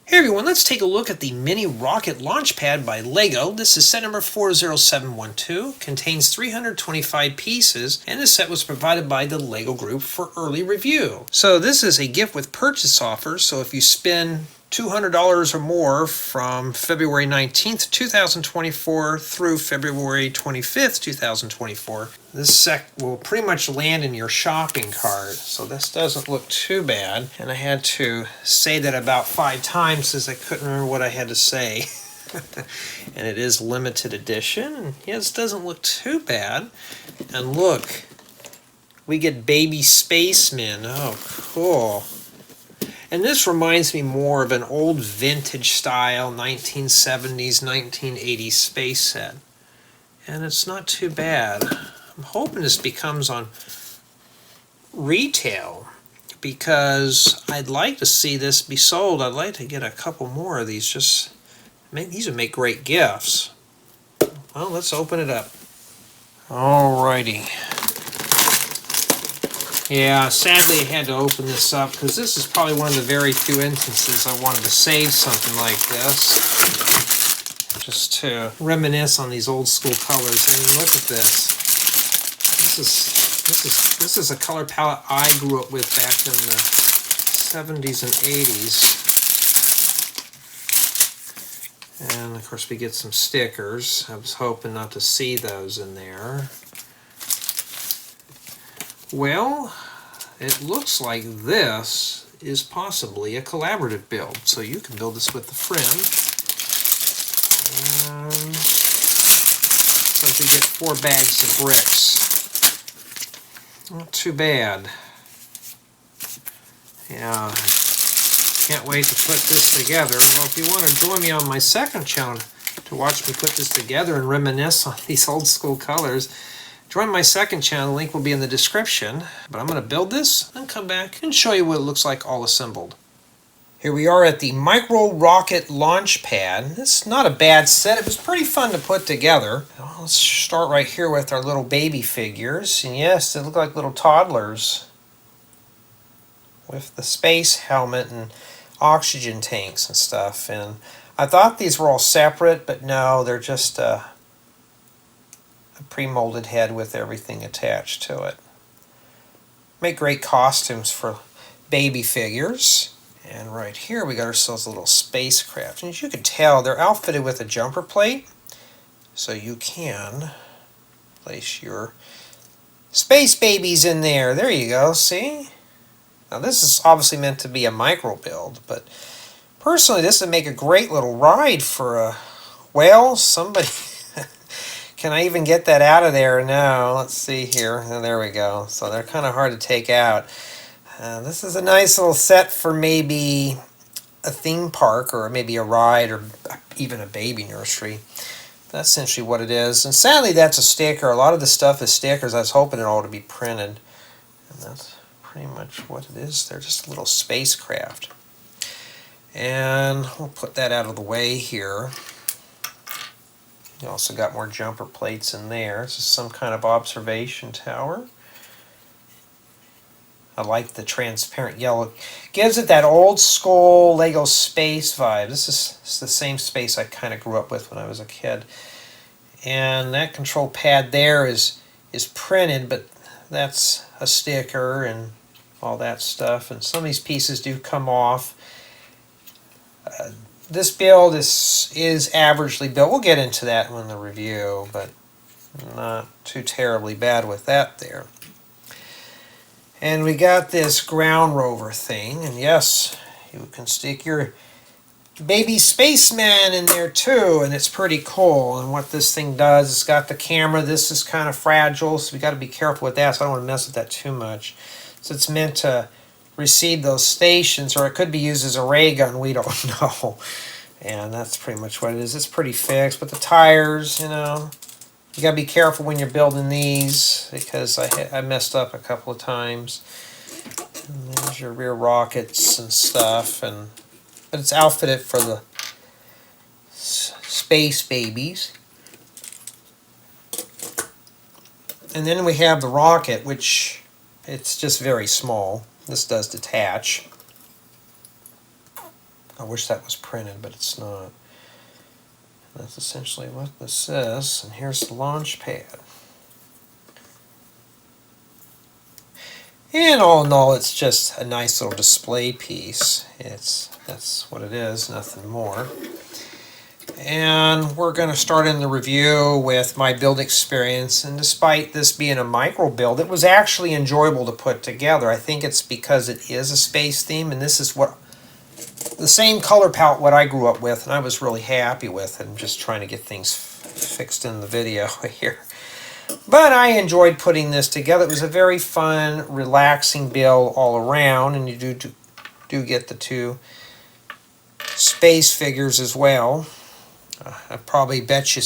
Hey everyone, let's take a look at the Mini Rocket Launchpad by LEGO. This is set number 40712, contains 325 pieces, and this set was provided by the LEGO Group for early review. So this is a gift with purchase offer, so if you spend $200 or more from February 19th, 2024 through February 25th, 2024, this set will pretty much land in your shopping cart. So this doesn't look too bad. And I had to say that about 5 times as I couldn't remember what I had to say. And it is limited edition. And yes, it doesn't look too bad. And look, we get baby spacemen. Oh, cool. And this reminds me more of an old vintage style 1970s, 1980s space set. And it's not too bad. I'm hoping this becomes on retail because I'd like to see this be sold. I'd like to get a couple more of these. These would make great gifts. Well, let's open it up. Alrighty. Yeah, sadly I had to open this up because this is probably one of the very few instances I wanted to save something like this. Just to reminisce on these old school colors. I mean, look at this. This is a color palette I grew up with back in the 70s and 80s. And of course we get some stickers. I was hoping not to see those in there. Well, it looks like this is possibly a collaborative build. So you can build this with a friend. And so we get 4 bags of bricks. Not too bad. Yeah, can't wait to put this together. Well, if you want to join me on my second channel to watch me put this together and reminisce on these old school colors, join my second channel. The link will be in the description. But I'm going to build this and come back and show you what it looks like all assembled. Here we are at the Micro Rocket Launchpad. It's not a bad set. It was pretty fun to put together. Well, let's start right here with our little baby figures. And yes, they look like little toddlers with the space helmet and oxygen tanks and stuff. And I thought these were all separate, but no, they're just a pre-molded head with everything attached to it. Make great costumes for baby figures. And right here we got ourselves a little spacecraft. And as you can tell, they're outfitted with a jumper plate. So you can place your space babies in there. There you go, see? Now this is obviously meant to be a micro build, but personally this would make a great little ride for a, well, somebody... Can I even get that out of there? No, let's see here. Oh, there we go. So they're kind of hard to take out. This is a nice little set for maybe a theme park or maybe a ride or even a baby nursery. That's essentially what it is. And sadly, that's a sticker. A lot of the stuff is stickers. I was hoping it all to be printed. And that's pretty much what it is. They're just a little spacecraft. And we'll put that out of the way here. You also got more jumper plates in there. This is some kind of observation tower. I like the transparent yellow. Gives it that old school Lego space vibe. This is the same space I kind of grew up with when I was a kid. And that control pad there is printed, but that's a sticker and all that stuff. And some of these pieces do come off. This build is averagely built. We'll get into that in the review, but not too terribly bad with that there. And we got this ground rover thing, and yes, you can stick your baby spaceman in there too, and it's pretty cool. And what this thing does, it's got the camera. This is kind of fragile, so we got to be careful with that, so I don't want to mess with that too much. So it's meant to receive those stations, or it could be used as a ray gun, we don't know. And that's pretty much what it is. It's pretty fixed, but the tires, you know, you gotta be careful when you're building these because I messed up a couple of times. And there's your rear rockets and stuff, but it's outfitted for the space babies. And then we have the rocket, which it's just very small. This does detach. I wish that was printed, but it's not. That's essentially what this is, and here's the launch pad. And all in all, it's just a nice little display piece. That's what it is, nothing more. And we're going to start in the review with my build experience. And despite this being a micro build, it was actually enjoyable to put together. I think it's because it is a space theme, and this is what the same color palette what I grew up with, and I was really happy with it. I'm just trying to get things fixed in the video here. But I enjoyed putting this together. It was a very fun, relaxing build all around, and you do get the two space figures as well. I probably bet you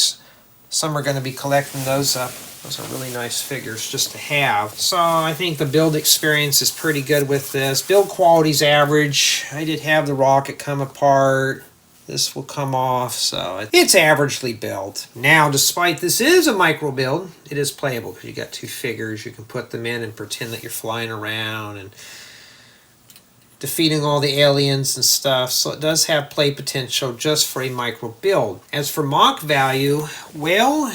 some are going to be collecting those up. Those are really nice figures just to have. So I think the build experience is pretty good with this. Build quality's average. I did have the rocket come apart. This will come off, so it's averagely built. Now, despite this is a micro build, it is playable because you got two figures. You can put them in and pretend that you're flying around and defeating all the aliens and stuff. So it does have play potential just for a micro build. As for mock value, well,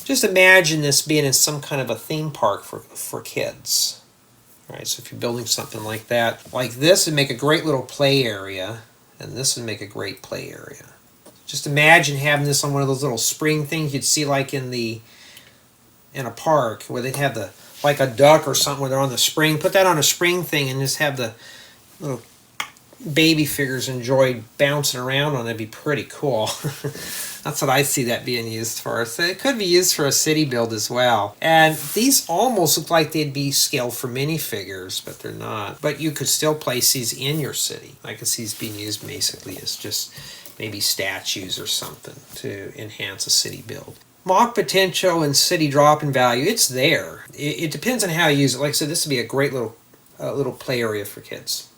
just imagine this being in some kind of a theme park for kids. All right, so if you're building something like that, like this would make a great little play area. And this would make a great play area. Just imagine having this on one of those little spring things you'd see like in a park where they'd have the like a duck or something where they're on the spring. Put that on a spring thing and just have the little baby figures enjoy bouncing around on. That'd be pretty cool. That's what I see that being used for. So it could be used for a city build as well. And these almost look like they'd be scaled for minifigures, but they're not. But you could still place these in your city. I could see these being used basically as just maybe statues or something to enhance a city build. Mock potential and city drop-in value, it's there. It depends on how you use it. Like I said, this would be a great little play area for kids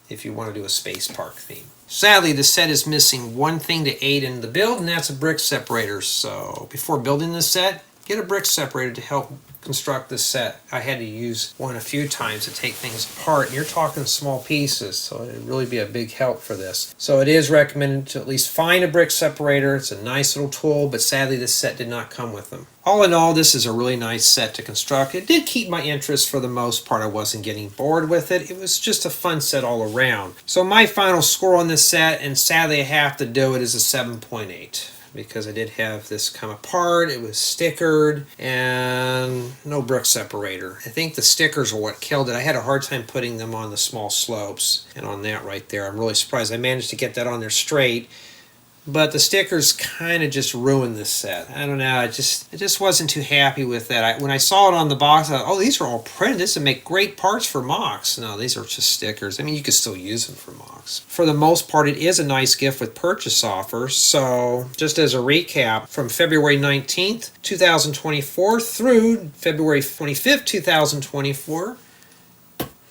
if you want to do a space park theme. Sadly, the set is missing one thing to aid in the build, and that's a brick separator. So before building this set, get a brick separator to help construct this set. I had to use one a few times to take things apart. And you're talking small pieces, so it would really be a big help for this. So it is recommended to at least find a brick separator. It's a nice little tool, but sadly this set did not come with them. All in all, this is a really nice set to construct. It did keep my interest for the most part. I wasn't getting bored with it. It was just a fun set all around. So my final score on this set, and sadly I have to do it, is a 7.8. Because I did have this come apart, it was stickered, and no brick separator. I think the stickers are what killed it. I had a hard time putting them on the small slopes, and on that right there, I'm really surprised I managed to get that on there straight. But the stickers kind of just ruined this set. I don't know, I just wasn't too happy with that. When I saw it on the box, I thought, oh, these are all printed. This would make great parts for mocks. No, these are just stickers. I mean, you could still use them for mocks. For the most part, it is a nice gift with purchase offer. So, just as a recap, from February 19th, 2024 through February 25th, 2024,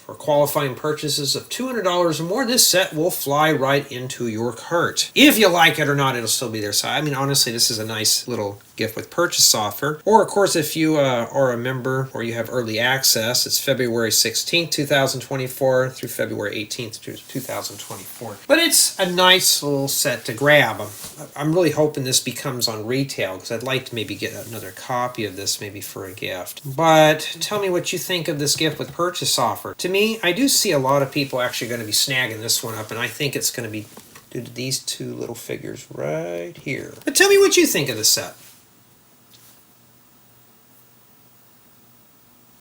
for qualifying purchases of $200 or more, this set will fly right into your cart. If you like it or not, it'll still be there. So, I mean, honestly, this is a nice little gift with purchase offer. Or, of course, if you are a member or you have early access, it's February 16th, 2024 through February 18th, 2024. But it's a nice little set to grab. I'm really hoping this becomes on retail because I'd like to maybe get another copy of this maybe for a gift. But tell me what you think of this gift with purchase offer. To me, I do see a lot of people actually going to be snagging this one up, and I think it's going to be due to these two little figures right here. But tell me what you think of the set.